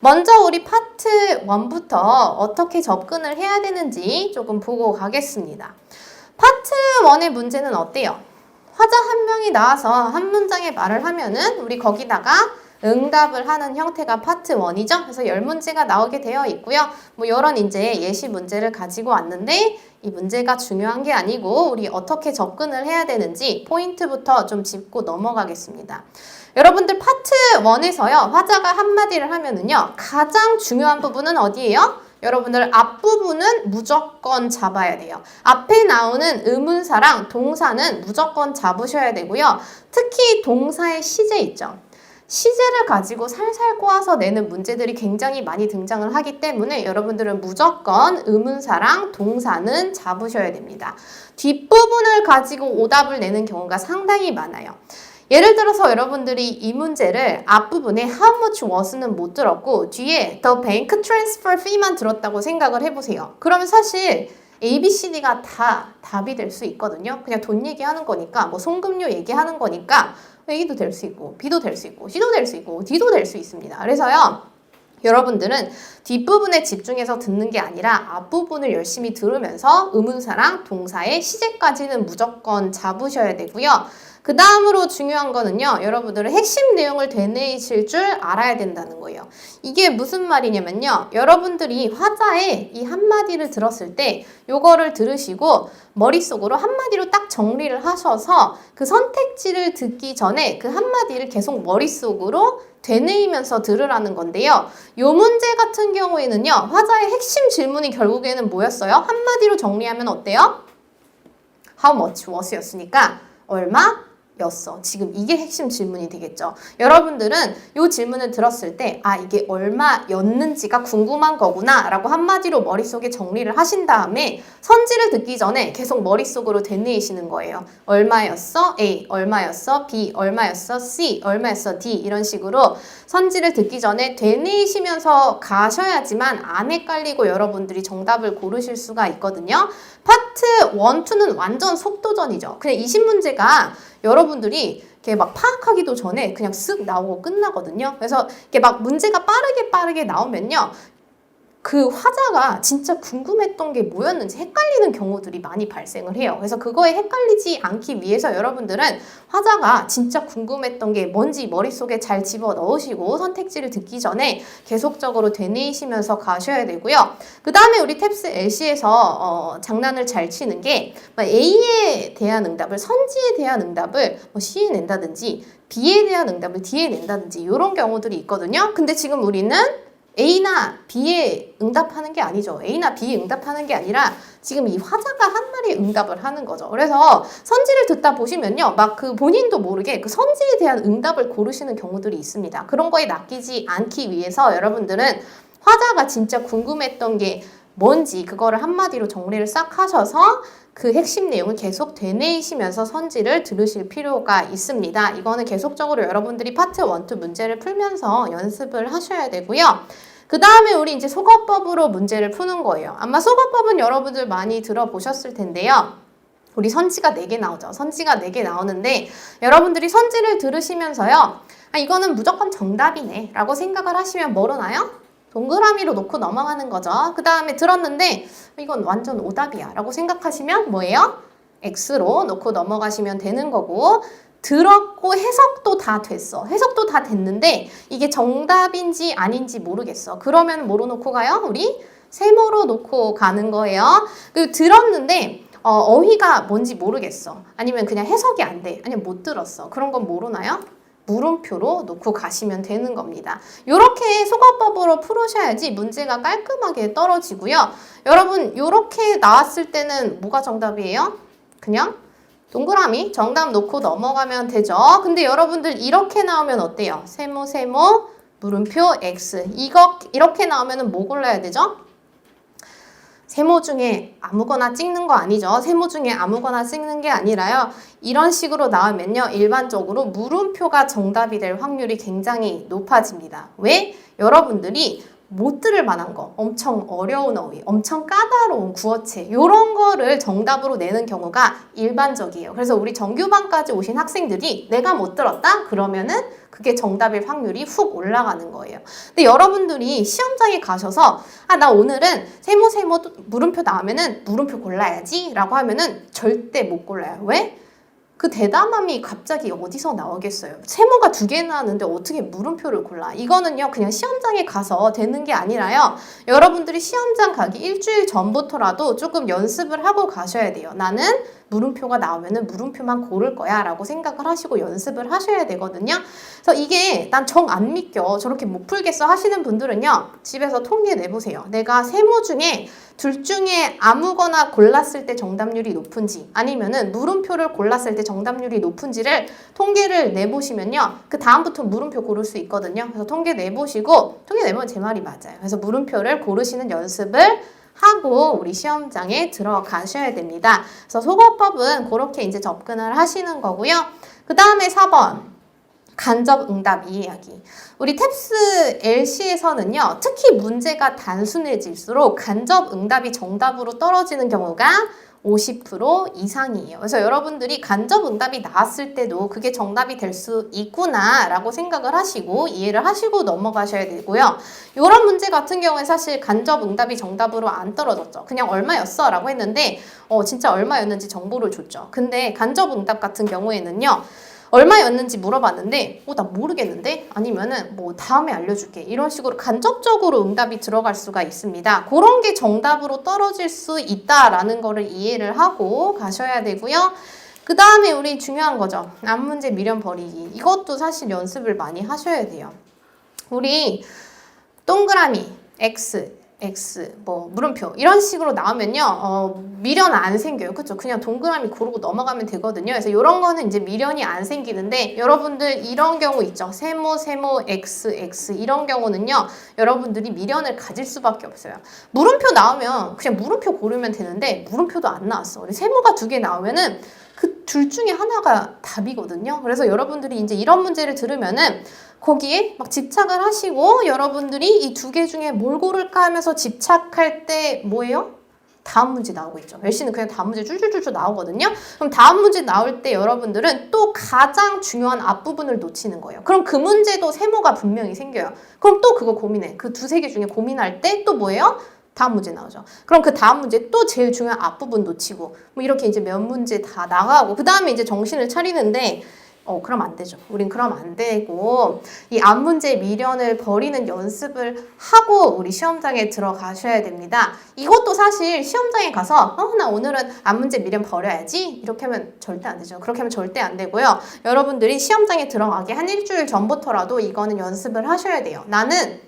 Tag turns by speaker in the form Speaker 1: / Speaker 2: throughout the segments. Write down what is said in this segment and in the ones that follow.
Speaker 1: 먼저 우리 파트 1부터 어떻게 접근을 해야 되는지 조금 보고 가겠습니다. 파트 1의 문제는 어때요? 화자 한 명이 나와서 한 문장의 말을 하면은 우리 거기다가 응답을 하는 형태가 파트 1이죠. 그래서 10문제가 나오게 되어 있고요. 뭐 이런 이제 예시 문제를 가지고 왔는데 이 문제가 중요한 게 아니고 우리 어떻게 접근을 해야 되는지 포인트부터 좀 짚고 넘어가겠습니다. 여러분들 파트 1에서요. 화자가 한마디를 하면은요. 가장 중요한 부분은 어디예요? 여러분들 앞부분은 무조건 잡아야 돼요. 앞에 나오는 의문사랑 동사는 무조건 잡으셔야 되고요. 특히 동사의 시제 있죠. 시제를 가지고 살살 꼬아서 내는 문제들이 굉장히 많이 등장을 하기 때문에 여러분들은 무조건 의문사랑 동사는 잡으셔야 됩니다. 뒷부분을 가지고 오답을 내는 경우가 상당히 많아요. 예를 들어서 여러분들이 이 문제를 앞부분에 how much was는 못 들었고 뒤에 the bank transfer fee만 들었다고 생각을 해보세요. 그러면 사실 A, B, C, D가 다 답이 될 수 있거든요. 그냥 돈 얘기하는 거니까 뭐 송금료 얘기하는 거니까 A도 될 수 있고 B도 될 수 있고 C도 될 수 있고 D도 될 수 있습니다. 그래서요. 여러분들은 뒷부분에 집중해서 듣는 게 아니라 앞부분을 열심히 들으면서 의문사랑 동사의 시제까지는 무조건 잡으셔야 되고요. 그 다음으로 중요한 거는요. 여러분들은 핵심 내용을 되뇌이실 줄 알아야 된다는 거예요. 이게 무슨 말이냐면요. 여러분들이 화자의 이 한마디를 들었을 때 요거를 들으시고 머릿속으로 한마디로 딱 정리를 하셔서 그 선택지를 듣기 전에 그 한마디를 계속 머릿속으로 되뇌이면서 들으라는 건데요. 요 문제 같은 경우에는요. 화자의 핵심 질문이 결국에는 뭐였어요? 한마디로 정리하면 어때요? How much was 였으니까 얼마? 였어. 지금 이게 핵심 질문이 되겠죠. 여러분들은 이 질문을 들었을 때 아 이게 얼마였는지가 궁금한 거구나 라고 한마디로 머릿속에 정리를 하신 다음에 선지를 듣기 전에 계속 머릿속으로 되뇌이시는 거예요. 얼마였어? A. 얼마였어? B. 얼마였어? C. 얼마였어? D. 이런 식으로 선지를 듣기 전에 되뇌이시면서 가셔야지만 안 헷갈리고 여러분들이 정답을 고르실 수가 있거든요. 파트 1, 2는 완전 속도전이죠. 그냥 20문제가 여러분들이 이렇게 막 파악하기도 전에 그냥 쓱 나오고 끝나거든요. 그래서 이렇게 막 문제가 빠르게 나오면요. 그 화자가 진짜 궁금했던 게 뭐였는지 헷갈리는 경우들이 많이 발생을 해요. 그래서 그거에 헷갈리지 않기 위해서 여러분들은 화자가 진짜 궁금했던 게 뭔지 머릿속에 잘 집어넣으시고 선택지를 듣기 전에 계속적으로 되뇌이시면서 가셔야 되고요. 그 다음에 우리 탭스 LC에서 장난을 잘 치는 게 A에 대한 응답을 선지에 대한 응답을 C에 낸다든지 B에 대한 응답을 D에 낸다든지 이런 경우들이 있거든요. 근데 지금 우리는 A나 B에 응답하는 게 아니죠. A나 B에 응답하는 게 아니라 지금 이 화자가 한 말에 응답을 하는 거죠. 그래서 선지를 듣다 보시면요. 막 그 본인도 모르게 그 선지에 대한 응답을 고르시는 경우들이 있습니다. 그런 거에 낚이지 않기 위해서 여러분들은 화자가 진짜 궁금했던 게 뭔지 그거를 한마디로 정리를 싹 하셔서 그 핵심 내용을 계속 되뇌이시면서 선지를 들으실 필요가 있습니다. 이거는 계속적으로 여러분들이 파트 1, 2 문제를 풀면서 연습을 하셔야 되고요. 그 다음에 우리 이제 속어법으로 문제를 푸는 거예요. 아마 속어법은 여러분들 많이 들어보셨을 텐데요. 우리 선지가 4개 나오죠. 선지가 4개 나오는데 여러분들이 선지를 들으시면서요. 아, 이거는 무조건 정답이네 라고 생각을 하시면 뭐로 나요? 동그라미로 놓고 넘어가는 거죠. 그 다음에 들었는데 이건 완전 오답이야 라고 생각하시면 뭐예요? X로 놓고 넘어가시면 되는 거고 들었고 해석도 다 됐어. 해석도 다 됐는데 이게 정답인지 아닌지 모르겠어. 그러면 뭐로 놓고 가요? 우리 세모로 놓고 가는 거예요. 그리고 들었는데 어휘가 뭔지 모르겠어. 아니면 그냥 해석이 안 돼. 아니면 못 들었어. 그런 건 뭐로 나요? 물음표로 놓고 가시면 되는 겁니다. 이렇게 속어법으로 풀으셔야지 문제가 깔끔하게 떨어지고요. 여러분 이렇게 나왔을 때는 뭐가 정답이에요? 그냥 동그라미 정답 놓고 넘어가면 되죠. 근데 여러분들 이렇게 나오면 어때요? 세모 물음표 X 이렇게 나오면 뭐 골라야 되죠? 세모 중에 아무거나 찍는 거 아니죠. 세모 중에 아무거나 찍는 게 아니라요. 이런 식으로 나오면요. 일반적으로 물음표가 정답이 될 확률이 굉장히 높아집니다. 왜? 여러분들이 못 들을 만한 거, 엄청 어려운 어휘, 엄청 까다로운 구어체 이런 거를 정답으로 내는 경우가 일반적이에요. 그래서 우리 정규반까지 오신 학생들이 내가 못 들었다? 그러면은 그게 정답일 확률이 훅 올라가는 거예요. 근데 여러분들이 시험장에 가셔서 나 오늘은 세모 물음표 나오면은 물음표 골라야지 라고 하면은 절대 못 골라요. 왜? 그 대담함이 갑자기 어디서 나오겠어요? 세모가 2개 나왔는데 어떻게 물음표를 골라? 이거는요, 그냥 시험장에 가서 되는 게 아니라요. 여러분들이 시험장 가기 일주일 전부터라도 조금 연습을 하고 가셔야 돼요. 나는 물음표가 나오면은 물음표만 고를 거야 라고 생각을 하시고 연습을 하셔야 되거든요. 그래서 이게 난 정 안 믿겨, 저렇게 못 풀겠어 하시는 분들은요, 집에서 통계 내보세요. 내가 세모 중에 둘 중에 아무거나 골랐을 때 정답률이 높은지 아니면은 물음표를 골랐을 때 정답률이 높은지를 통계를 내보시면요, 그 다음부터 물음표 고를 수 있거든요. 그래서 통계 내보시고, 통계 내보면 제 말이 맞아요. 그래서 물음표를 고르시는 연습을 하고 우리 시험장에 들어가셔야 됩니다. 그래서 속어법은 그렇게 이제 접근을 하시는 거고요. 그 다음에 4번. 간접 응답 이해하기. 우리 탭스 LC에서는요, 특히 문제가 단순해질수록 간접 응답이 정답으로 떨어지는 경우가 50% 이상이에요. 그래서 여러분들이 간접 응답이 나왔을 때도 그게 정답이 될 수 있구나 라고 생각을 하시고 이해를 하시고 넘어가셔야 되고요. 이런 문제 같은 경우에 사실 간접 응답이 정답으로 안 떨어졌죠. 그냥 얼마였어? 라고 했는데 진짜 얼마였는지 정보를 줬죠. 근데 간접 응답 같은 경우에는요, 얼마였는지 물어봤는데 나 모르겠는데? 아니면은 뭐 다음에 알려줄게. 이런 식으로 간접적으로 응답이 들어갈 수가 있습니다. 그런 게 정답으로 떨어질 수 있다라는 거를 이해를 하고 가셔야 되고요. 그 다음에 우리 중요한 거죠. 앞문제 미련 버리기. 이것도 사실 연습을 많이 하셔야 돼요. 우리 동그라미 X 뭐 물음표 이런 식으로 나오면요, 미련 안 생겨요. 그쵸? 그냥 동그라미 고르고 넘어가면 되거든요. 그래서 이런 거는 이제 미련이 안 생기는데, 여러분들 이런 경우 있죠. 세모 X 이런 경우는요, 여러분들이 미련을 가질 수밖에 없어요. 물음표 나오면 그냥 물음표 고르면 되는데 물음표도 안 나왔어. 우리 세모가 2개 나오면은 그 둘 중에 하나가 답이거든요. 그래서 여러분들이 이제 이런 문제를 들으면은 거기에 막 집착을 하시고, 여러분들이 이 2개 중에 뭘 고를까 하면서 집착할 때 뭐예요? 다음 문제 나오고 있죠. LC는 그냥 다음 문제 줄줄줄줄 나오거든요. 그럼 다음 문제 나올 때 여러분들은 또 가장 중요한 앞부분을 놓치는 거예요. 그럼 그 문제도 세모가 분명히 생겨요. 그럼 또 그거 고민해. 그 2-3개 중에 고민할 때 또 뭐예요? 다음 문제 나오죠. 그럼 그 다음 문제 또 제일 중요한 앞부분 놓치고, 뭐 이렇게 이제 몇 문제 다 나가고, 그 다음에 이제 정신을 차리는데, 그럼 안 되죠. 우린 그럼 안 되고, 이 앞문제 미련을 버리는 연습을 하고 우리 시험장에 들어가셔야 됩니다. 이것도 사실 시험장에 가서 나 오늘은 앞문제 미련 버려야지 이렇게 하면 절대 안 되죠. 그렇게 하면 절대 안 되고요. 여러분들이 시험장에 들어가기 한 일주일 전부터라도 이거는 연습을 하셔야 돼요. 나는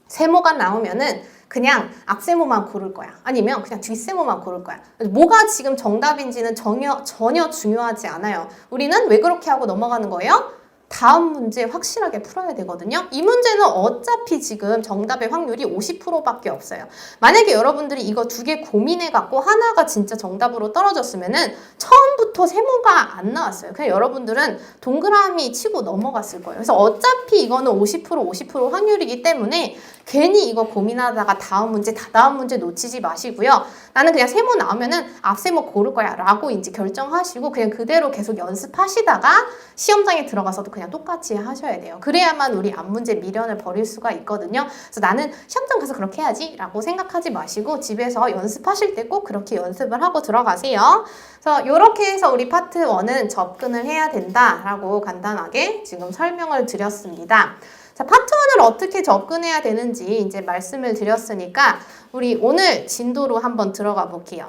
Speaker 1: 세모가 나오면은 그냥 앞세모만 고를 거야. 아니면 그냥 뒷세모만 고를 거야. 뭐가 지금 정답인지는 전혀 중요하지 않아요. 우리는 왜 그렇게 하고 넘어가는 거예요? 다음 문제 확실하게 풀어야 되거든요. 이 문제는 어차피 지금 정답의 확률이 50%밖에 없어요. 만약에 여러분들이 이거 2개 고민해갖고 하나가 진짜 정답으로 떨어졌으면은 처음부터 세모가 안 나왔어요. 그냥 여러분들은 동그라미 치고 넘어갔을 거예요. 그래서 어차피 이거는 50% 확률이기 때문에 괜히 이거 고민하다가 다음 문제 놓치지 마시고요. 나는 그냥 세모 나오면은 앞세모 고를 거야 라고 이제 결정하시고 그냥 그대로 계속 연습하시다가 시험장에 들어가서도 그냥 똑같이 하셔야 돼요. 그래야만 우리 앞문제 미련을 버릴 수가 있거든요. 그래서 나는 시험장 가서 그렇게 해야지 라고 생각하지 마시고 집에서 연습하실 때 꼭 그렇게 연습을 하고 들어가세요. 그래서 이렇게 해서 우리 파트 1은 접근을 해야 된다라고 간단하게 지금 설명을 드렸습니다. 자, 파트 1을 어떻게 접근해야 되는지 이제 말씀을 드렸으니까 우리 오늘 진도로 한번 들어가 볼게요.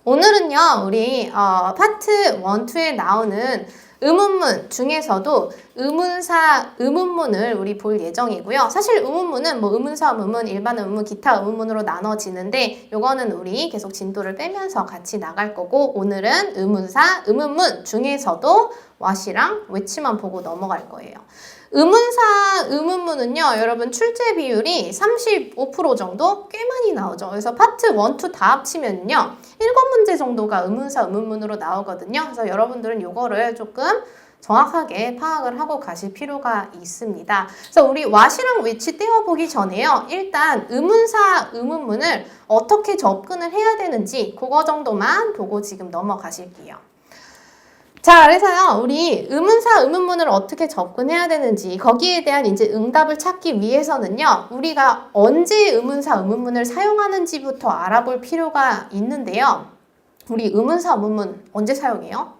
Speaker 1: 오늘은요, 우리 파트 1, 2에 나오는 의문문 중에서도 의문사, 의문문을 우리 볼 예정이고요. 사실 의문문은 뭐 의문사 의문문, 일반 의문문, 기타 의문문으로 나눠지는데 요거는 우리 계속 진도를 빼면서 같이 나갈 거고, 오늘은 의문사, 의문문 중에서도 왓이랑 which만 보고 넘어갈 거예요. 의문사, 의문문은요, 여러분 출제 비율이 35% 정도 꽤 많이 나오죠. 그래서 파트 1, 2 다 합치면요, 7문제 정도가 의문사, 의문문으로 나오거든요. 그래서 여러분들은 요거를 조금 정확하게 파악을 하고 가실 필요가 있습니다. 그래서 우리 what이랑 which 떼어보기 전에요, 일단 의문사, 의문문을 어떻게 접근을 해야 되는지 그거 정도만 보고 지금 넘어가실게요. 자, 그래서요, 우리 의문사, 의문문을 어떻게 접근해야 되는지, 거기에 대한 이제 응답을 찾기 위해서는요, 우리가 언제 의문사, 의문문을 사용하는지부터 알아볼 필요가 있는데요. 우리 의문사, 의문문 언제 사용해요?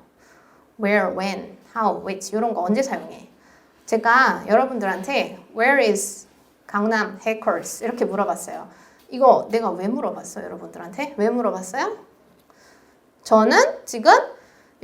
Speaker 1: Where, when, how, which, 이런 거 언제 사용해? 제가 여러분들한테 Where is 강남 해커스? 이렇게 물어봤어요. 이거 내가 왜 물어봤어요, 여러분들한테? 왜 물어봤어요? 저는 지금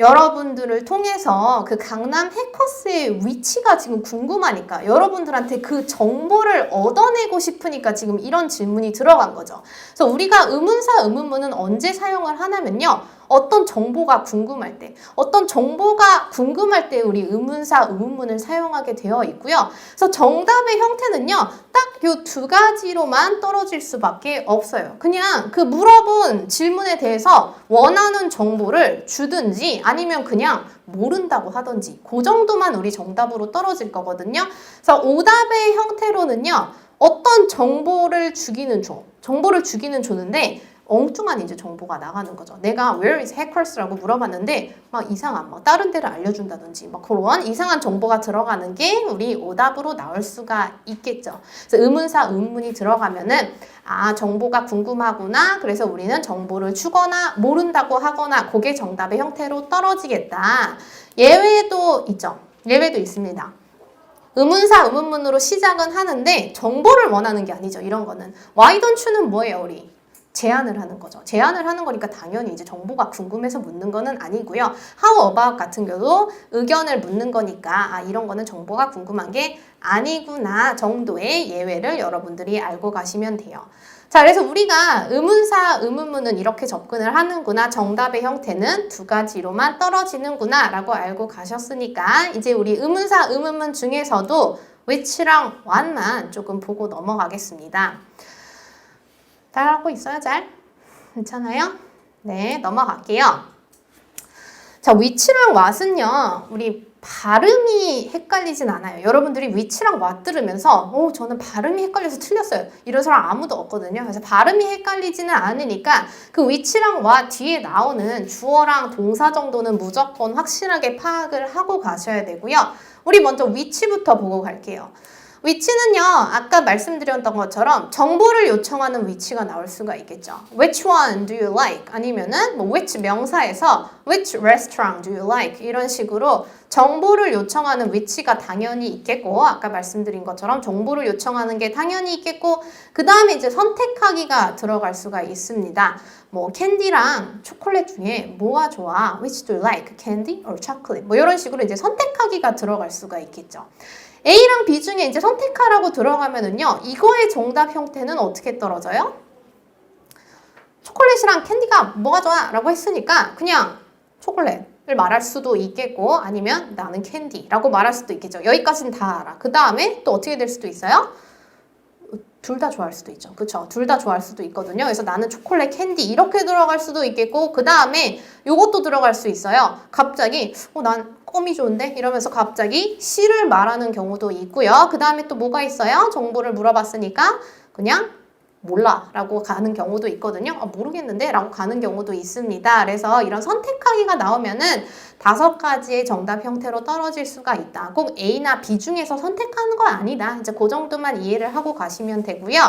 Speaker 1: 여러분들을 통해서 그 강남 해커스의 위치가 지금 궁금하니까 여러분들한테 그 정보를 얻어내고 싶으니까 지금 이런 질문이 들어간 거죠. 그래서 우리가 의문사, 의문문은 언제 사용을 하냐면요. 어떤 정보가 궁금할 때, 어떤 정보가 궁금할 때 우리 의문사, 의문문을 사용하게 되어 있고요. 그래서 정답의 형태는요. 딱 요 두 가지로만 떨어질 수밖에 없어요. 그냥 그 물어본 질문에 대해서 원하는 정보를 주든지 아니면 그냥 모른다고 하든지 그 정도만 우리 정답으로 떨어질 거거든요. 그래서 오답의 형태로는요. 어떤 정보를 주기는 줘. 정보를 주기는 주는데 엉뚱한 이제 정보가 나가는 거죠. 내가 where is hackers라고 물어봤는데 막 이상한 막 다른 데를 알려준다든지 막 그런 이상한 정보가 들어가는 게 우리 오답으로 나올 수가 있겠죠. 그래서 의문사, 의문문이 들어가면은 아 정보가 궁금하구나. 그래서 우리는 정보를 주거나 모른다고 하거나 그게 정답의 형태로 떨어지겠다. 예외도 있죠. 예외도 있습니다. 의문사, 의문문으로 시작은 하는데 정보를 원하는 게 아니죠. 이런 거는 why don't you는 뭐예요, 우리? 제안을 하는 거죠. 제안을 하는 거니까 당연히 이제 정보가 궁금해서 묻는 거는 아니고요. How about 같은 경우도 의견을 묻는 거니까 아 이런 거는 정보가 궁금한 게 아니구나 정도의 예외를 여러분들이 알고 가시면 돼요. 자, 그래서 우리가 의문사, 의문문은 이렇게 접근을 하는구나. 정답의 형태는 두 가지로만 떨어지는구나 라고 알고 가셨으니까 이제 우리 의문사, 의문문 중에서도 which랑 what만 조금 보고 넘어가겠습니다. 잘하고 있어요, 잘? 괜찮아요? 네, 넘어갈게요. 자, which랑 what은요, 우리 발음이 헷갈리진 않아요. 여러분들이 which랑 what 들으면서 저는 발음이 헷갈려서 틀렸어요. 이런 사람 아무도 없거든요. 그래서 발음이 헷갈리지는 않으니까 그 which랑 what 뒤에 나오는 주어랑 동사 정도는 무조건 확실하게 파악을 하고 가셔야 되고요. 우리 먼저 which부터 보고 갈게요. 위치는요, 아까 말씀드렸던 것처럼 정보를 요청하는 위치가 나올 수가 있겠죠. Which one do you like? 아니면은 뭐 which 명사에서 which restaurant do you like? 이런 식으로 정보를 요청하는 위치가 당연히 있겠고 아까 말씀드린 것처럼 정보를 요청하는 게 당연히 있겠고 그 다음에 이제 선택하기가 들어갈 수가 있습니다. 뭐 캔디랑 초콜릿 중에 뭐가 좋아? Which do you like? Candy or chocolate? 뭐 이런 식으로 이제 선택하기가 들어갈 수가 있겠죠. A랑 B 중에 이제 선택하라고 들어가면은요, 이거의 정답 형태는 어떻게 떨어져요? 초콜릿이랑 캔디가 뭐가 좋아? 라고 했으니까 그냥 초콜릿을 말할 수도 있겠고 아니면 나는 캔디라고 말할 수도 있겠죠. 여기까지는 다 알아. 그 다음에 또 어떻게 될 수도 있어요? 둘 다 좋아할 수도 있죠. 그쵸? 둘 다 좋아할 수도 있거든요. 그래서 나는 초콜릿, 캔디 이렇게 들어갈 수도 있겠고 그 다음에 요것도 들어갈 수 있어요. 갑자기 난 껌이 좋은데? 이러면서 갑자기 C를 말하는 경우도 있고요. 그 다음에 또 뭐가 있어요? 정보를 물어봤으니까 그냥 몰라 라고 가는 경우도 있거든요. 모르겠는데? 라고 가는 경우도 있습니다. 그래서 이런 선택하기가 나오면은 5가지의 정답 형태로 떨어질 수가 있다. 꼭 A나 B 중에서 선택하는 건 아니다. 이제 그 정도만 이해를 하고 가시면 되고요.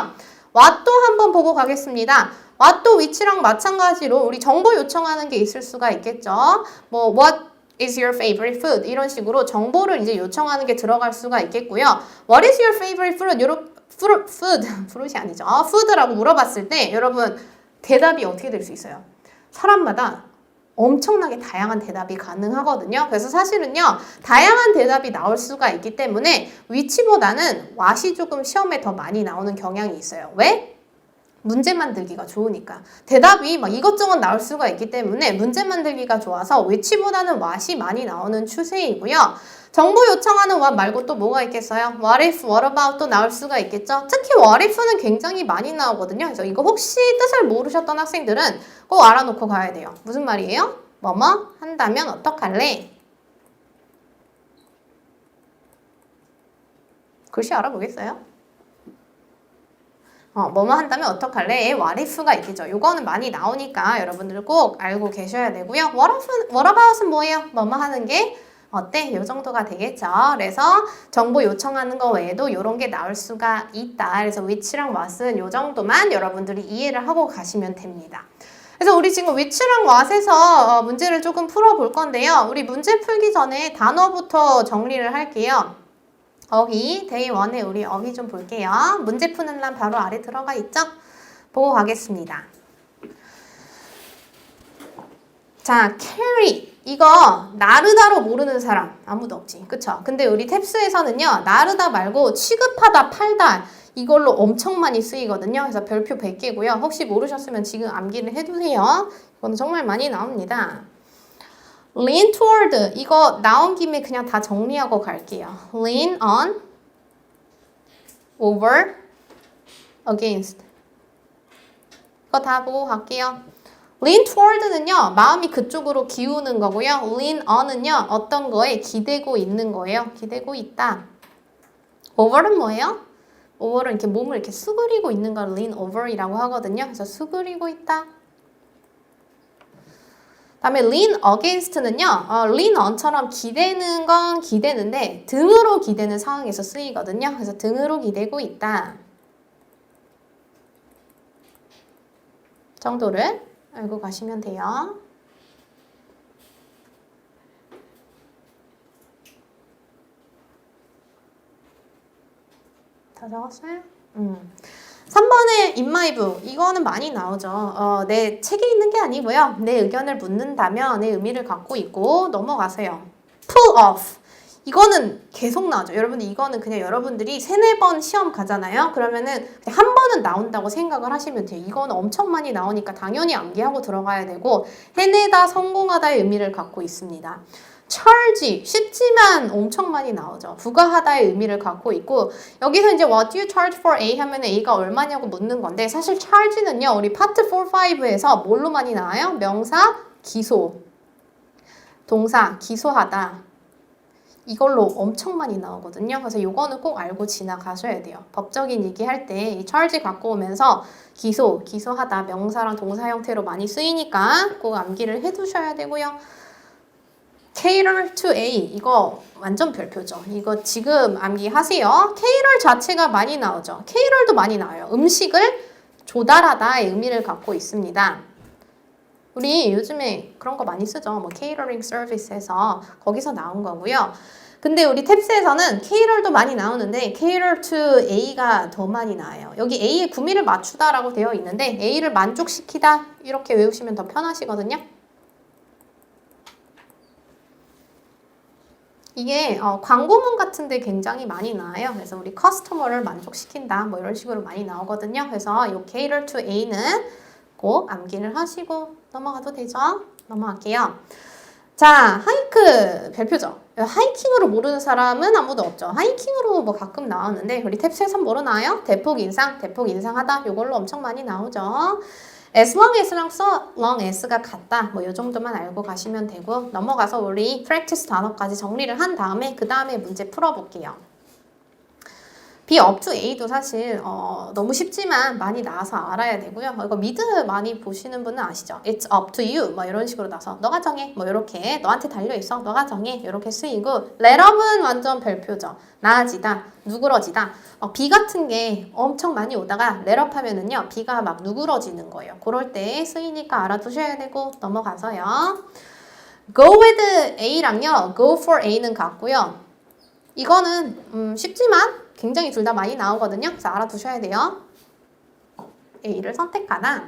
Speaker 1: what도 한번 보고 가겠습니다. what도 which랑 마찬가지로 우리 정보 요청하는 게 있을 수가 있겠죠. 뭐 what is your favorite food? 이런 식으로 정보를 이제 요청하는 게 들어갈 수가 있겠고요. What is your favorite fruit? fruit이 아니죠. food라고 물어봤을 때 여러분 대답이 어떻게 될 수 있어요? 사람마다 엄청나게 다양한 대답이 가능하거든요. 그래서 사실은요, 다양한 대답이 나올 수가 있기 때문에 which보다는 what이 조금 시험에 더 많이 나오는 경향이 있어요. 왜? 문제 만들기가 좋으니까. 대답이 막 이것저것 나올 수가 있기 때문에 문제 만들기가 좋아서 which보다는 what이 많이 나오는 추세이고요. 정보 요청하는 what 말고 또 뭐가 있겠어요? What if, what about 또 나올 수가 있겠죠? 특히 what if는 굉장히 많이 나오거든요. 그래서 이거 혹시 뜻을 모르셨던 학생들은 꼭 알아놓고 가야 돼요. 무슨 말이에요? 뭐뭐 한다면 어떡할래? 글씨 알아보겠어요? 뭐뭐 한다면 어떡할래? what if가 있겠죠. 요거는 많이 나오니까 여러분들 꼭 알고 계셔야 되고요. what about은 뭐예요? 뭐뭐 하는 게 어때? 요 정도가 되겠죠. 그래서 정보 요청하는 거 외에도 요런 게 나올 수가 있다. 그래서 which랑 what은 요 정도만 여러분들이 이해를 하고 가시면 됩니다. 그래서 우리 지금 which랑 what에서 문제를 조금 풀어볼 건데요. 우리 문제 풀기 전에 단어부터 정리를 할게요. 어휘, 데이 1에 우리 어휘 좀 볼게요. 문제 푸는 란 바로 아래 들어가 있죠? 보고 가겠습니다. 자, carry. 이거 나르다로 모르는 사람 아무도 없지. 그쵸? 근데 우리 탭스에서는요. 나르다 말고 취급하다, 팔다 이걸로 엄청 많이 쓰이거든요. 그래서 별표 100개고요. 혹시 모르셨으면 지금 암기를 해두세요. 이건 정말 많이 나옵니다. lean toward 이거 나온 김에 그냥 다 정리하고 갈게요. lean on, over, against 이거 다 보고 갈게요. lean toward는요. 마음이 그쪽으로 기우는 거고요. lean on은요. 어떤 거에 기대고 있는 거예요. 기대고 있다. over는 뭐예요? over는 이렇게 몸을 이렇게 수그리고 있는 걸 lean over이라고 하거든요. 그래서 수그리고 있다. 다음에 lean against는요. lean on처럼 기대는 건 기대는데 등으로 기대는 상황에서 쓰이거든요. 그래서 등으로 기대고 있다. 정도를 알고 가시면 돼요. 다 적었어요? 3번에 in my book 이거는 많이 나오죠. 내 책에 있는 게 아니고요. 내 의견을 묻는다면 의 의미를 갖고 있고 넘어가세요. pull off 이거는 계속 나오죠. 여러분들 이거는 그냥 여러분들이 3-4번 시험 가잖아요. 그러면은 그냥 한 번은 나온다고 생각을 하시면 돼요. 이거는 엄청 많이 나오니까 당연히 암기하고 들어가야 되고 해내다, 성공하다의 의미를 갖고 있습니다. charge 쉽지만 엄청 많이 나오죠. 부과하다의 의미를 갖고 있고 여기서 이제 what do you charge for A 하면 A가 얼마냐고 묻는 건데 사실 charge는요. 우리 파트 4, 5에서 뭘로 많이 나와요? 명사, 기소, 동사, 기소하다 이걸로 엄청 많이 나오거든요. 그래서 이거는 꼭 알고 지나가셔야 돼요. 법적인 얘기할 때 이 charge 갖고 오면서 기소하다 명사랑 동사 형태로 많이 쓰이니까 꼭 암기를 해두셔야 되고요. cater to A 이거 완전 별표죠. 이거 지금 암기하세요. cater 자체가 많이 나오죠. cater도 많이 나와요. 음식을 조달하다의 의미를 갖고 있습니다. 우리 요즘에 그런 거 많이 쓰죠. 뭐 catering service에서 거기서 나온 거고요. 근데 우리 탭스에서는 cater도 많이 나오는데 cater to A가 더 많이 나와요. 여기 A의 구미를 맞추다라고 되어 있는데 A를 만족시키다 이렇게 외우시면 더 편하시거든요. 이게 광고문 같은 데 굉장히 많이 나와요. 그래서 우리 커스터머를 만족시킨다 뭐 이런 식으로 많이 나오거든요. 그래서 이 cater to A는 꼭 암기를 하시고 넘어가도 되죠? 넘어갈게요. 자, 하이크 별표죠. 하이킹으로 모르는 사람은 아무도 없죠. 하이킹으로 뭐 가끔 나오는데 우리 탭스에서 뭐로 나와요? 대폭 인상하다 이걸로 엄청 많이 나오죠. as long as랑 long as가 같다. 뭐 이 정도만 알고 가시면 되고 넘어가서 우리 practice 단어까지 정리를 한 다음에 그 다음에 문제 풀어볼게요. be up to A도 사실 너무 쉽지만 많이 나와서 알아야 되고요. 이거 미드 많이 보시는 분은 아시죠? It's up to you 뭐 이런 식으로 나서 너가 정해 뭐 이렇게 너한테 달려있어 너가 정해 이렇게 쓰이고 let up은 완전 별표죠. 나아지다 누그러지다 비 같은 게 엄청 많이 오다가 let up 하면은요 비가 막 누그러지는 거예요. 그럴 때 쓰이니까 알아두셔야 되고 넘어가서요. go with A랑요 go for A는 같고요. 이거는 쉽지만 굉장히 둘 다 많이 나오거든요. 그래서 알아두셔야 돼요. A를 선택하다.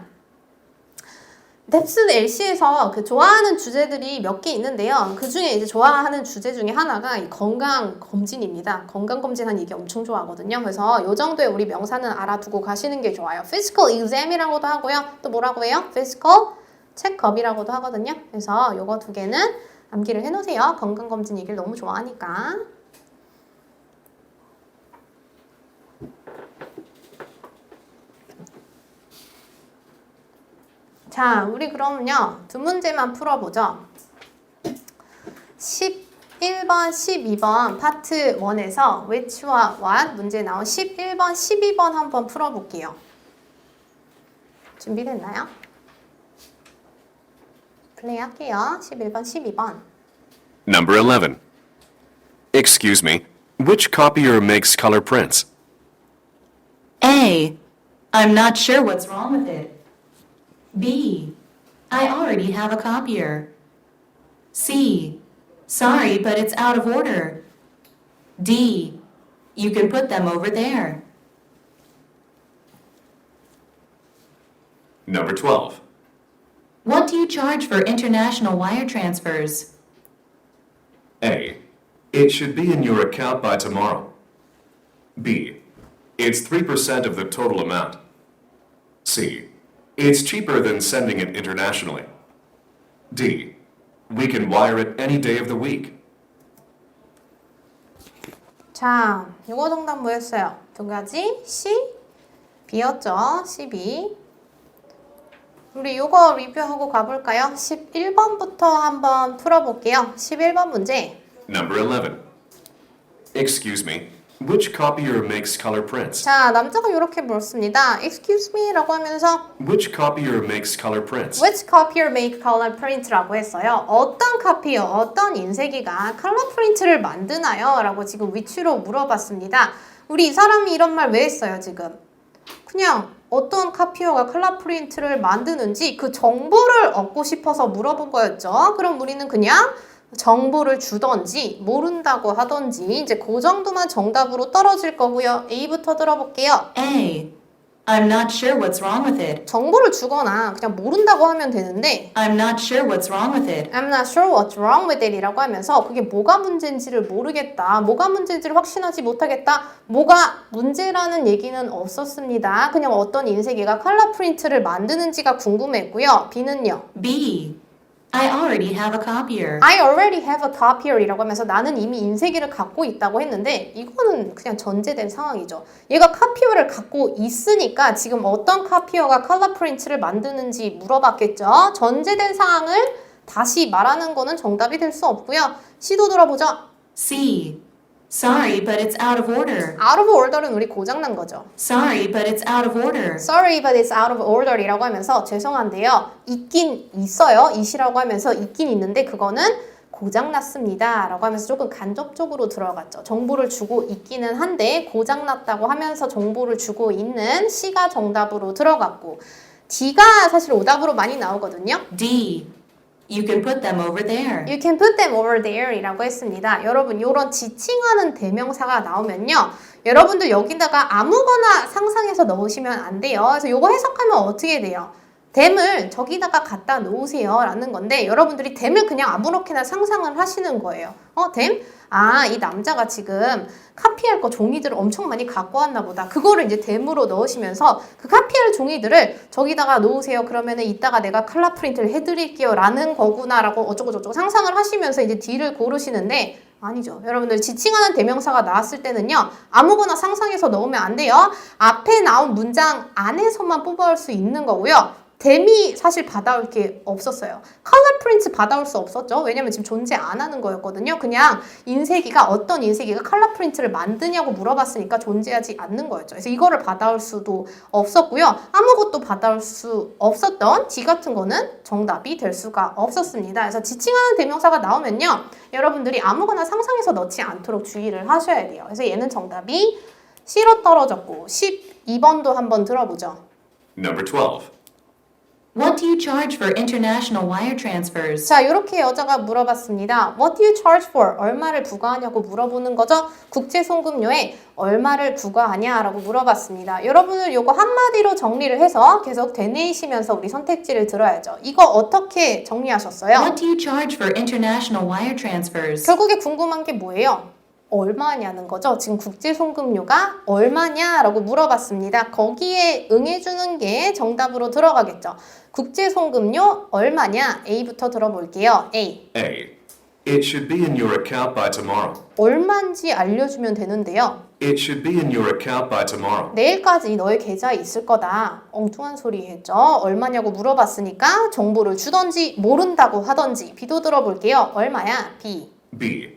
Speaker 1: 뎁스 LC에서 그 좋아하는 주제들이 몇 개 있는데요. 그 중에 이제 좋아하는 주제 중에 하나가 이 건강검진입니다. 건강검진하는 얘기 엄청 좋아하거든요. 그래서 요 정도의 우리 명사는 알아두고 가시는 게 좋아요. physical exam이라고도 하고요. 또 뭐라고 해요? physical checkup이라고도 하거든요. 그래서 요거 두 개는 암기를 해놓으세요. 건강검진 얘기를 너무 좋아하니까. 자, 우리 그러면요. 두 문제만 풀어보죠. 11번, 12번 파트 1에서 which와 what 문제 나온 11번, 12번 한번 풀어볼게요. 준비됐나요? 플레이 할게요. 11번, 12번.
Speaker 2: Number 11. Excuse me, which copier makes color prints?
Speaker 3: A. I'm not sure what's wrong with it. B. I already have a copier. C. Sorry, but it's out of order. D. You can put them over there.
Speaker 2: Number 12.
Speaker 3: What do you charge for international wire transfers?
Speaker 2: A. It should be in your account by tomorrow. B. It's 3% of the total amount. C. It's cheaper than sending it internationally. D. We can wire it any day of the week.
Speaker 1: 자, 요거 정답 뭐였어요? 두 가지 C, B였죠. 12. 우리 요거 리뷰하고 가볼까요? 11번부터 한번 풀어볼게요. 11번 문제.
Speaker 2: Number 11. Excuse me, which copier makes color prints?
Speaker 1: 자, 남자가 이렇게 물었습니다. Excuse me 라고 하면서
Speaker 2: Which copier makes color prints?
Speaker 1: Which copier make color print라고 했어요. 어떤 카피어, 어떤 인쇄기가 컬러 프린트를 만드나요? 라고 지금 which로 물어봤습니다. 우리 이 사람이 이런 말 왜 했어요, 지금? 그냥 어떤 카피어가 컬러 프린트를 만드는지 그 정보를 얻고 싶어서 물어본 거였죠. 그럼 우리는 그냥 정보를 주던지 모른다고 하던지 이제 그 정도만 정답으로 떨어질 거고요. A부터 들어볼게요.
Speaker 3: A. I'm not sure what's wrong with it.
Speaker 1: 정보를 주거나 그냥 모른다고 하면 되는데
Speaker 3: I'm not sure what's wrong with it.
Speaker 1: I'm not sure what's wrong with it 이라고 하면서 그게 뭐가 문제인지를 모르겠다. 뭐가 문제인지를 확신하지 못하겠다. 뭐가 문제라는 얘기는 없었습니다. 그냥 어떤 인쇄기가 컬러 프린트를 만드는지가 궁금했고요. B는요.
Speaker 3: B. I already have a copier.
Speaker 1: I already have a copier 이라고 하면서 나는 이미 인쇄기를 갖고 있다고 했는데 이거는 그냥 전제된 상황이죠. 얘가 카피어를 갖고 있으니까 지금 어떤 카피어가 컬러 프린트를 만드는지 물어봤겠죠. 전제된 상황을 다시 말하는 거는 정답이 될 수 없고요. C도 들어보죠.
Speaker 3: C. Sorry, but it's out of order.
Speaker 1: Out of order은 우리 고장난 거죠.
Speaker 3: Sorry, but it's out of order.
Speaker 1: Sorry, but it's out of order 이라고 하면서 죄송한데요. 있긴 있어요. it이라고 하면서 있긴 있는데 그거는 고장났습니다. 라고 하면서 조금 간접적으로 들어갔죠. 정보를 주고 있기는 한데 고장났다고 하면서 정보를 주고 있는 C가 정답으로 들어갔고 D가 사실 오답으로 많이 나오거든요.
Speaker 3: D. You can put them over there.
Speaker 1: You can put them over there 이라고 했습니다. 여러분 이런 지칭하는 대명사가 나오면요. 여러분들 여기다가 아무거나 상상해서 넣으시면 안 돼요. 그래서 이거 해석하면 어떻게 돼요? them을 저기다가 갖다 놓으세요 라는 건데 여러분들이 them을 그냥 아무렇게나 상상을 하시는 거예요. them? 아, 이 남자가 지금 카피할 거 종이들을 엄청 많이 갖고 왔나 보다. 그거를 이제 them으로 넣으시면서 그 카피할 종이들을 저기다가 놓으세요. 그러면은 이따가 내가 컬러 프린트를 해드릴게요 라는 거구나 라고 어쩌고저쩌고 상상을 하시면서 이제 D를 고르시는데 아니죠. 여러분들 지칭하는 대명사가 나왔을 때는요. 아무거나 상상해서 넣으면 안 돼요. 앞에 나온 문장 안에서만 뽑아올 수 있는 거고요. them이 사실 받아올 게 없었어요. 컬러 프린트 받아올 수 없었죠. 왜냐면 지금 존재 안 하는 거였거든요. 그냥 인쇄기가 어떤 인쇄기가 컬러 프린트를 만드냐고 물어봤으니까 존재하지 않는 거였죠. 그래서 이거를 받아올 수도 없었고요. 아무것도 받아올 수 없었던 D 같은 거는 정답이 될 수가 없었습니다. 그래서 지칭하는 대명사가 나오면요. 여러분들이 아무거나 상상해서 넣지 않도록 주의를 하셔야 돼요. 그래서 얘는 정답이 C로 떨어졌고 12번도 한번 들어보죠.
Speaker 2: Number 12.
Speaker 3: What do you charge for international wire transfers?
Speaker 1: 자, 이렇게 여자가 물어봤습니다. What do you charge for? 얼마를 부과하냐고 물어보는 거죠. 국제송금료에 얼마를 부과하냐라고 물어봤습니다. 여러분은 요거 한마디로 정리를 해서 계속 되뇌이시면서 우리 선택지를 들어야죠. 이거 어떻게 정리하셨어요?
Speaker 3: What do you charge for international wire transfers?
Speaker 1: 결국에 궁금한 게 뭐예요? 얼마냐는 거죠. 지금 국제송금료가 얼마냐라고 물어봤습니다. 거기에 응해주는 게 정답으로 들어가겠죠. 국제송금료 얼마냐? A부터 들어볼게요. A.
Speaker 2: A. It should be in your account by tomorrow.
Speaker 1: 얼마인지 알려주면 되는데요.
Speaker 2: It should be in your account by tomorrow.
Speaker 1: 내일까지 너의 계좌에 있을 거다. 엉뚱한 소리 했죠. 얼마냐고 물어봤으니까 정보를 주던지 모른다고 하던지 B도 들어볼게요. 얼마야? B.
Speaker 2: B.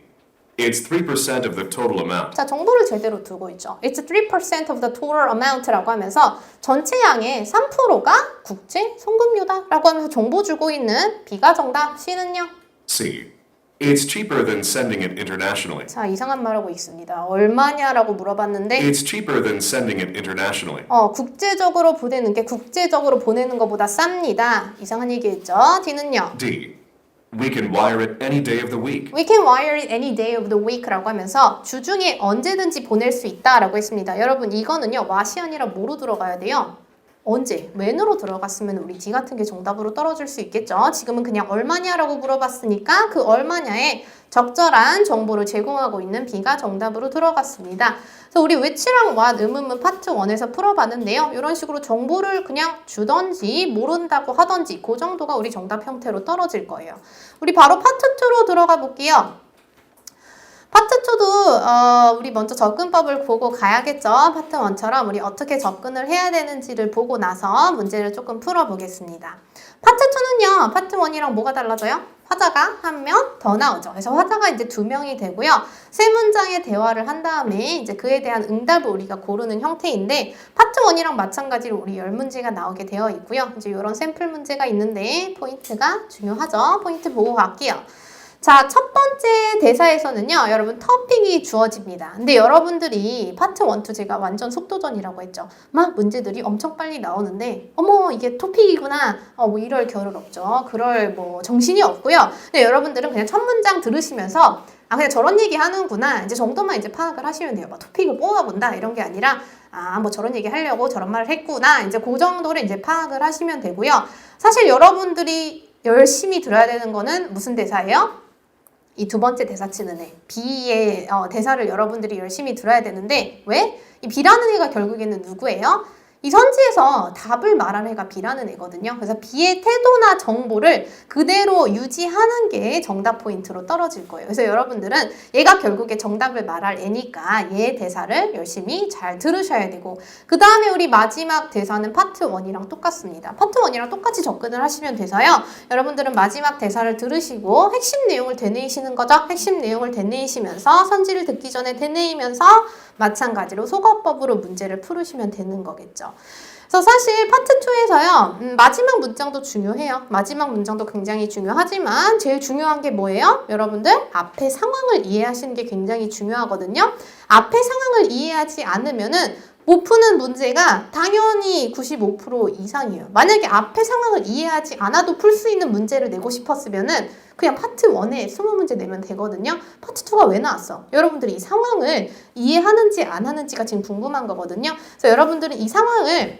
Speaker 2: It's 3% of the total amount.
Speaker 1: 자, 정보를 제대로 두고 있죠. It's 3% of the total amount라고 하면서 전체 양의 3%가 국제 송금료다라고 하면서 정보 주고 있는 B가 정답, C는요?
Speaker 2: C. It's cheaper than sending it internationally.
Speaker 1: 자, 이상한 말하고 있습니다. 얼마냐라고 물어봤는데
Speaker 2: It's cheaper than sending it internationally.
Speaker 1: 국제적으로 보내는 게 국제적으로 보내는 것보다 쌉니다. 이상한 얘기했죠. D는요?
Speaker 2: D. We can wire it any day of the week.
Speaker 1: We can wire it any day of the week라고 하면서 주중에 언제든지 보낼 수 있다라고 했습니다. 여러분 이거는요. what이 아니라 뭐로 들어가야 돼요? 언제? when으로 들어갔으면 우리 D 같은 게 정답으로 떨어질 수 있겠죠. 지금은 그냥 얼마냐라고 물어봤으니까 그 얼마냐에 적절한 정보를 제공하고 있는 B가 정답으로 들어갔습니다. 그래서 우리 which랑 what 의문문 파트 1에서 풀어봤는데요. 이런 식으로 정보를 그냥 주던지 모른다고 하던지 그 정도가 우리 정답 형태로 떨어질 거예요. 우리 바로 파트 2로 들어가 볼게요. 파트 2도 우리 먼저 접근법을 보고 가야겠죠. 파트 1처럼 우리 어떻게 접근을 해야 되는지를 보고 나서 문제를 조금 풀어보겠습니다. 파트 2는요. 파트 1이랑 뭐가 달라져요? 화자가 한 명 더 나오죠. 그래서 화자가 이제 2명이 되고요. 세 문장의 대화를 한 다음에 이제 그에 대한 응답을 우리가 고르는 형태인데 파트 1이랑 마찬가지로 우리 10문제가 나오게 되어 있고요. 이제 이런 샘플 문제가 있는데 포인트가 중요하죠. 포인트 보고 갈게요. 자, 첫 번째 대사에서는요, 여러분 토픽이 주어집니다. 근데 여러분들이 파트 1, 2 제가 완전 속도전이라고 했죠. 막 문제들이 엄청 빨리 나오는데, 어머, 이게 토픽이구나. 뭐 이럴 겨를 없죠. 그럴 뭐 정신이 없고요. 근데 여러분들은 그냥 첫 문장 들으시면서, 그냥 저런 얘기 하는구나. 이제 정도만 이제 파악을 하시면 돼요. 막 토픽을 뽑아본다. 이런 게 아니라, 뭐 저런 얘기 하려고 저런 말을 했구나. 이제 그 정도를 이제 파악을 하시면 되고요. 사실 여러분들이 열심히 들어야 되는 거는 무슨 대사예요? 이 두 번째 대사 치는 애, B의 대사를 여러분들이 열심히 들어야 되는데 왜? 이 B라는 애가 결국에는 누구예요? 이 선지에서 답을 말하는 애가 B라는 애거든요. 그래서 B의 태도나 정보를 그대로 유지하는 게 정답 포인트로 떨어질 거예요. 그래서 여러분들은 얘가 결국에 정답을 말할 애니까 얘의 대사를 열심히 잘 들으셔야 되고 그 다음에 우리 마지막 대사는 파트 1이랑 똑같습니다. 파트 1이랑 똑같이 접근을 하시면 돼서요. 여러분들은 마지막 대사를 들으시고 핵심 내용을 되뇌이시는 거죠. 핵심 내용을 되뇌이시면서 선지를 듣기 전에 되뇌이면서 마찬가지로 속어법으로 문제를 풀으시면 되는 거겠죠. 그래서 사실 파트 2에서요. 마지막 문장도 중요해요. 마지막 문장도 굉장히 중요하지만 제일 중요한 게 뭐예요? 여러분들 앞에 상황을 이해하시는 게 굉장히 중요하거든요. 앞에 상황을 이해하지 않으면은 못 푸는 문제가 당연히 95% 이상이에요. 만약에 앞에 상황을 이해하지 않아도 풀 수 있는 문제를 내고 싶었으면은 그냥 파트 1에 20문제 내면 되거든요. 파트 2가 왜 나왔어? 여러분들이 이 상황을 이해하는지 안 하는지가 지금 궁금한 거거든요. 그래서 여러분들은 이 상황을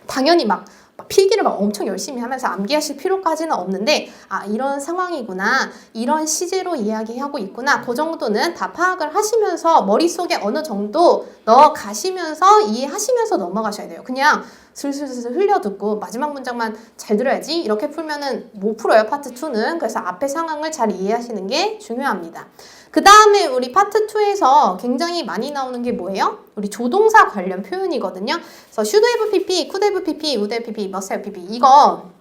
Speaker 1: 당연히 막 필기를 막 엄청 열심히 하면서 암기하실 필요까지는 없는데 이런 상황이구나 이런 시제로 이야기하고 있구나 그 정도는 다 파악을 하시면서 머릿속에 어느 정도 넣어 가시면서 이해하시면서 넘어가셔야 돼요. 그냥 슬슬슬 흘려듣고 마지막 문장만 잘 들어야지 이렇게 풀면은 못 풀어요. 파트 2는. 그래서 앞에 상황을 잘 이해하시는 게 중요합니다. 그 다음에 우리 파트 2에서 굉장히 많이 나오는 게 뭐예요? 우리 조동사 관련 표현이거든요. 그래서 should have pp, could have pp, would have pp, must have pp 이거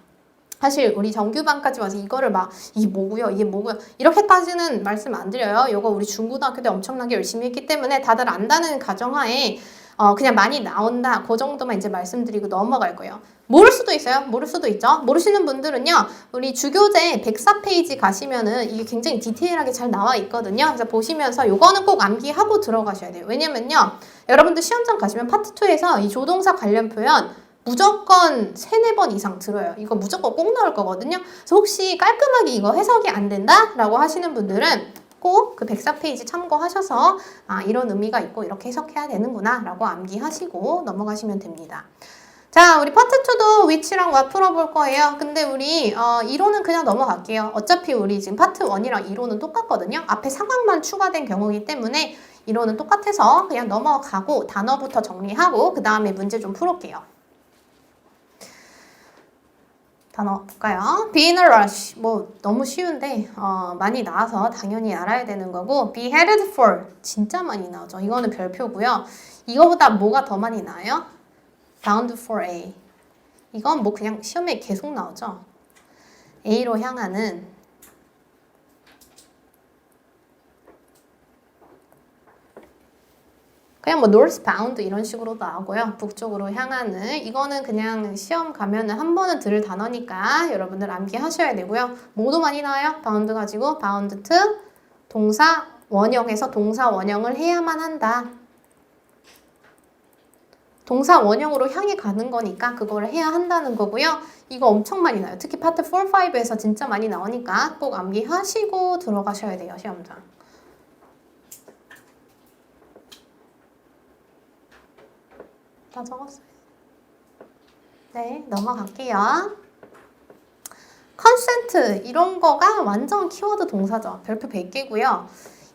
Speaker 1: 사실 우리 정규반까지 와서 이거를 막 이게 뭐고요? 이게 뭐고요? 이렇게까지는 말씀 안 드려요. 이거 우리 중고등학교 때 엄청나게 열심히 했기 때문에 다들 안다는 가정하에 그냥 많이 나온다. 그 정도만 이제 말씀드리고 넘어갈 거예요. 모를 수도 있어요. 모를 수도 있죠. 모르시는 분들은요. 우리 주교재 104페이지 가시면은 이게 굉장히 디테일하게 잘 나와 있거든요. 그래서 보시면서 요거는 꼭 암기하고 들어가셔야 돼요. 왜냐면요. 여러분들 시험장 가시면 파트 2에서 이 조동사 관련 표현 무조건 3-4번 이상 들어요. 이거 무조건 꼭 나올 거거든요. 그래서 혹시 깔끔하게 이거 해석이 안 된다? 라고 하시는 분들은 꼭 그 104페이지 참고하셔서 이런 의미가 있고 이렇게 해석해야 되는구나 라고 암기하시고 넘어가시면 됩니다. 자, 우리 파트 2도 which랑 what 풀어볼 거예요. 근데 우리 이론은 그냥 넘어갈게요. 어차피 우리 지금 파트 1이랑 이론은 똑같거든요. 앞에 상황만 추가된 경우이기 때문에 이론은 똑같아서 그냥 넘어가고 단어부터 정리하고 그 다음에 문제 좀 풀어볼게요. 단어 볼까요? Be in a rush. 뭐 너무 쉬운데 많이 나와서 당연히 알아야 되는 거고 Be headed for. 진짜 많이 나오죠. 이거는 별표고요. 이거보다 뭐가 더 많이 나와요? Bound for A. 이건 뭐 그냥 시험에 계속 나오죠. A로 향하는 그냥 뭐 northbound 이런 식으로 나오고요. 북쪽으로 향하는 이거는 그냥 시험 가면은 한 번은 들을 단어니까 여러분들 암기하셔야 되고요. 뭐도 많이 나와요. bound 가지고 bound to 동사 원형에서 동사 원형을 해야만 한다. 동사 원형으로 향해 가는 거니까 그거를 해야 한다는 거고요. 이거 엄청 많이 나요. 특히 파트 4, 5에서 진짜 많이 나오니까 꼭 암기하시고 들어가셔야 돼요. 시험장. 다 적었어요. 네, 넘어갈게요. consent 이런 거가 완전 키워드 동사죠. 별표 100개고요.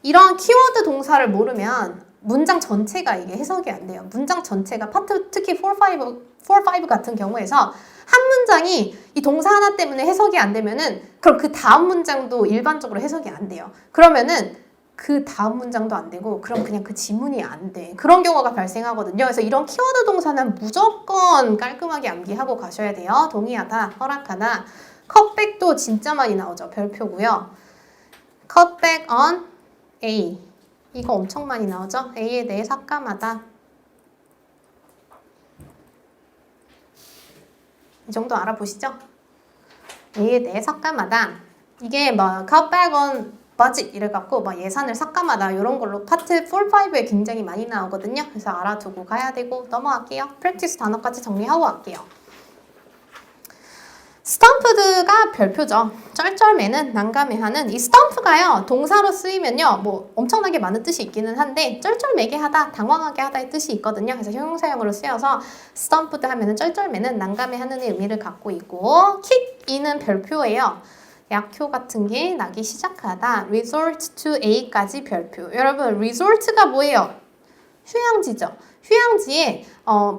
Speaker 1: 이런 키워드 동사를 모르면 문장 전체가 이게 해석이 안 돼요. 문장 전체가 파트 특히 4, 5 같은 경우에서 한 문장이 이 동사 하나 때문에 해석이 안 되면은 그럼 그 다음 문장도 일반적으로 해석이 안 돼요. 그러면은 그 다음 문장도 안 되고 그럼 그냥 그 지문이 안 돼. 그런 경우가 발생하거든요. 그래서 이런 키워드 동사는 무조건 깔끔하게 암기하고 가셔야 돼요. 동의하다, 허락하다. 컷백도 진짜 많이 나오죠. 별표고요. 컷백 on A. 이거 엄청 많이 나오죠. A에 대해 삭감하다. 이 정도 알아보시죠? A에 대해 삭감하다. 이게 뭐 cut on budget 이래갖고 뭐 예산을 삭감하다 이런 걸로 파트 4, 5에 굉장히 많이 나오거든요. 그래서 알아두고 가야 되고 넘어갈게요. 프랙티스 단어까지 정리하고 갈게요. 스탬프드가 별표죠. 쩔쩔매는 난감해하는 이 스탬프가요. 동사로 쓰이면요. 뭐 엄청나게 많은 뜻이 있기는 한데 쩔쩔매게 하다, 당황하게 하다의 뜻이 있거든요. 그래서 형용사형으로 쓰여서 스탬프드 하면은 쩔쩔매는 난감해하는 의미를 갖고 있고 킥인은 별표예요. 약효 같은 게 나기 시작하다. resort to A까지 별표. 여러분 resort가 뭐예요? 휴양지죠. 휴양지에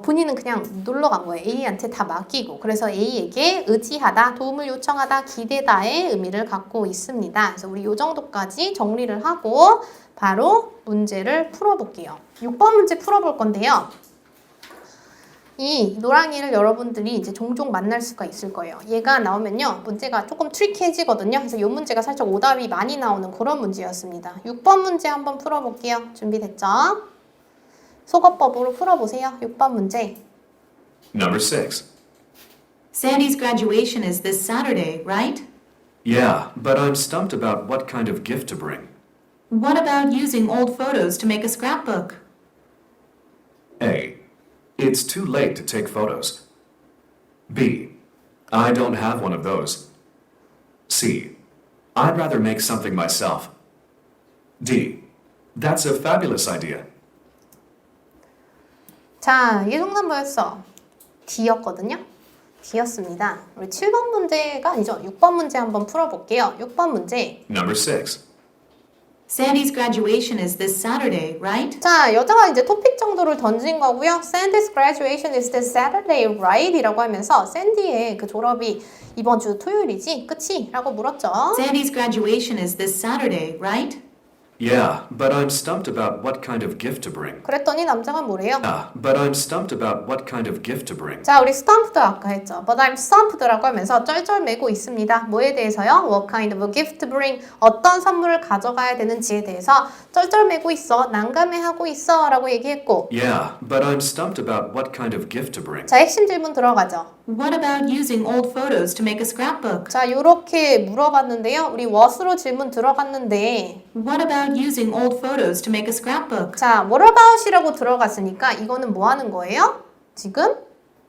Speaker 1: 본인은 그냥 놀러 간 거예요. A한테 다 맡기고. 그래서 A에게 의지하다, 도움을 요청하다, 기대다의 의미를 갖고 있습니다. 그래서 우리 요 정도까지 정리를 하고 바로 문제를 풀어볼게요. 6번 문제 풀어볼 건데요. 이 노랑이를 여러분들이 이제 종종 만날 수가 있을 거예요. 얘가 나오면요. 문제가 조금 트리키해지거든요. 그래서 이 문제가 살짝 오답이 많이 나오는 그런 문제였습니다. 6번 문제 한번 풀어볼게요. 준비됐죠? 속어법으로 풀어보세요. 6번 문제.
Speaker 2: Number 6.
Speaker 3: Sandy's graduation is this Saturday, right?
Speaker 2: Yeah, but I'm stumped about what kind of gift to bring.
Speaker 3: What about using old photos to make a scrapbook?
Speaker 2: A. It's too late to take photos. B. I don't have one of those. C. I'd rather make something myself. D. That's a fabulous idea.
Speaker 1: 자, 이게 정답 뭐였어? D였거든요. D였습니다. 우리 7번 문제가 아니죠. 6번 문제 한번 풀어볼게요. 6번 문제.
Speaker 2: Number 6.
Speaker 3: Sandy's graduation is this Saturday, right?
Speaker 1: 자, 여자가 이제 토픽 정도를 던진 거고요. Sandy's graduation is this Saturday, right? 이라고 하면서 샌디의 그 졸업이 이번 주 토요일이지? 그치? 라고 물었죠.
Speaker 3: Sandy's graduation is this Saturday, right?
Speaker 2: Yeah, but I'm stumped about what kind of gift to bring.
Speaker 1: 그랬더니 남자가 뭐래요?
Speaker 2: But I'm stumped about what kind of gift to bring.
Speaker 1: 자, 우리 stumped 아까 했죠. But I'm stumped라고 하면서 쩔쩔매고 있습니다. 뭐에 대해서요? What kind of a gift to bring? 어떤 선물을 가져가야 되는지에 대해서 쩔쩔매고 있어. 난감해하고 있어. 라고 얘기했고.
Speaker 2: Yeah, but I'm stumped about what kind of gift to bring.
Speaker 1: 자, 핵심 질문 들어가죠.
Speaker 3: What about using old photos to make a scrapbook?
Speaker 1: 자, 요렇게 물어봤는데요. 우리 what으로 질문 들어갔는데
Speaker 3: What about using old photos to make a scrapbook?
Speaker 1: 자, what about이라고 들어갔으니까 이거는 뭐 하는 거예요? 지금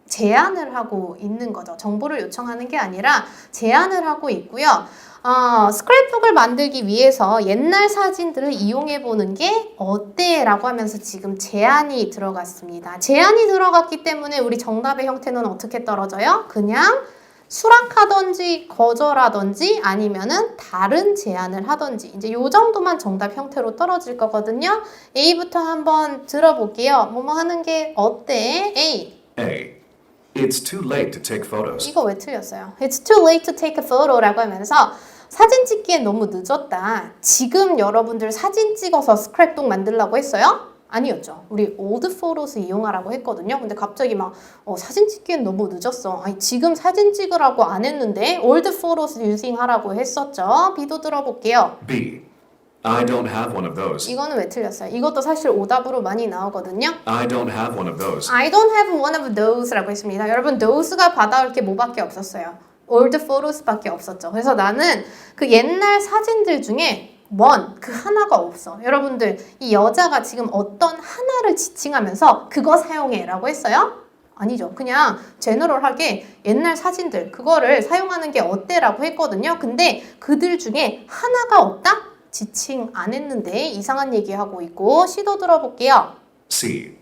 Speaker 1: 제안을 하고 있는 거죠. 정보를 요청하는 게 아니라 제안을 하고 있고요. 스크랩북을 만들기 위해서 옛날 사진들을 이용해 보는 게 어때? 라고 하면서 지금 제안이 들어갔습니다. 제안이 들어갔기 때문에 우리 정답의 형태는 어떻게 떨어져요? 그냥 수락하던지 거절하던지 아니면은 다른 제안을 하던지 이제 요 정도만 정답 형태로 떨어질 거거든요. A부터 한번 들어볼게요. 뭐뭐 하는 게 어때? A.
Speaker 2: A. It's too late to take photos.
Speaker 1: 이거 왜 틀렸어요? It's too late to take a photo라고 하면서 사진 찍기엔 너무 늦었다. 지금 여러분들 사진 찍어서 스크랩북 만들라고 했어요? 아니었죠. 우리 old photos 이용하라고 했거든요. 근데 갑자기 막 사진 찍기엔 너무 늦었어. 아니 지금 사진 찍으라고 안 했는데 old photos using 하라고 했었죠. B도 들어볼게요.
Speaker 2: B. I don't have one of those.
Speaker 1: 이거는 왜 틀렸어요? 이것도 사실 오답으로 많이 나오거든요.
Speaker 2: I don't have one of those.
Speaker 1: I don't have one of those라고 했습니다. 여러분, those가 받아올 게 뭐밖에 없었어요? old photos밖에 없었죠. 그래서 나는 그 옛날 사진들 중에 one, 그 하나가 없어. 여러분들, 이 여자가 지금 어떤 하나를 지칭하면서 그거 사용해 라고 했어요? 아니죠. 그냥 제너럴하게 옛날 사진들, 그거를 사용하는 게 어때? 라고 했거든요. 근데 그들 중에 하나가 없다? 지칭 안 했는데 이상한 얘기하고 있고. 시도 들어볼게요.
Speaker 2: C.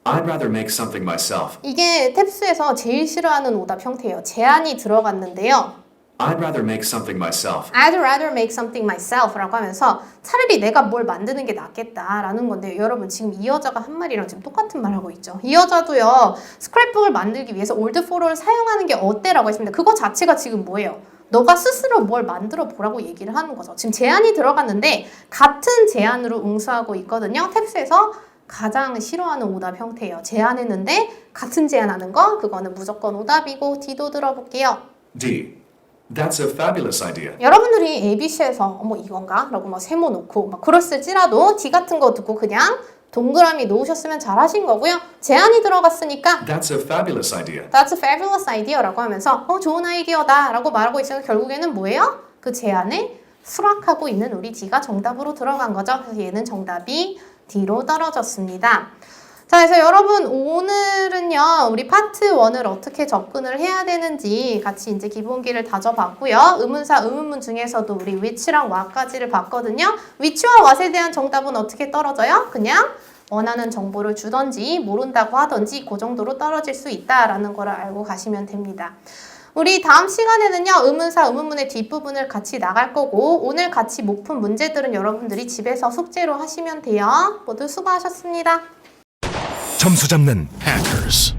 Speaker 2: I'd rather make something myself.
Speaker 1: 이게 탭스에서 제일 싫어하는 오답 형태예요. 제안이 들어갔는데요.
Speaker 2: I'd rather make something myself.
Speaker 1: I'd rather make something myself 라고 하면서 차라리 내가 뭘 만드는 게 낫겠다라는 건데, 여러분 지금 이 여자가 한 말이랑 지금 똑같은 말 하고 있죠. 이 여자도요, 스크랩북을 만들기 위해서 올드 포로를 사용하는 게 어때라고 했습니다. 그거 자체가 지금 뭐예요? 너가 스스로 뭘 만들어 보라고 얘기를 하는 거죠. 지금 제안이 들어갔는데 같은 제안으로 응수하고 있거든요. 탭스에서 가장 싫어하는 오답 형태예요. 제안했는데 같은 제안하는 거, 그거는 무조건 오답이고. D도 들어볼게요.
Speaker 2: D. That's a fabulous idea.
Speaker 1: 여러분들이 ABC에서 어머 이건가? 라고 막 세모 놓고 막 그랬을지라도 D 같은 거 듣고 그냥 동그라미 놓으셨으면 잘하신 거고요. 제안이 들어갔으니까
Speaker 2: That's a fabulous idea.
Speaker 1: That's a fabulous idea라고 하면서 좋은 아이디어다 라고 말하고 있으면 결국에는 뭐예요? 그 제안에 수락하고 있는 우리 D가 정답으로 들어간 거죠. 그래서 얘는 정답이 D로 떨어졌습니다. 자, 그래서 여러분 오늘은요, 우리 파트 1을 어떻게 접근을 해야 되는지 같이 이제 기본기를 다져봤고요. 의문사, 의문문 중에서도 우리 which랑 what까지를 봤거든요. which와 what에 대한 정답은 어떻게 떨어져요? 그냥 원하는 정보를 주던지 모른다고 하던지 그 정도로 떨어질 수 있다라는 걸 알고 가시면 됩니다. 우리 다음 시간에는요, 의문사, 의문문의 뒷부분을 같이 나갈 거고, 오늘 같이 못 푼 문제들은 여러분들이 집에서 숙제로 하시면 돼요. 모두 수고하셨습니다.
Speaker 4: 점수 잡는 Hackers.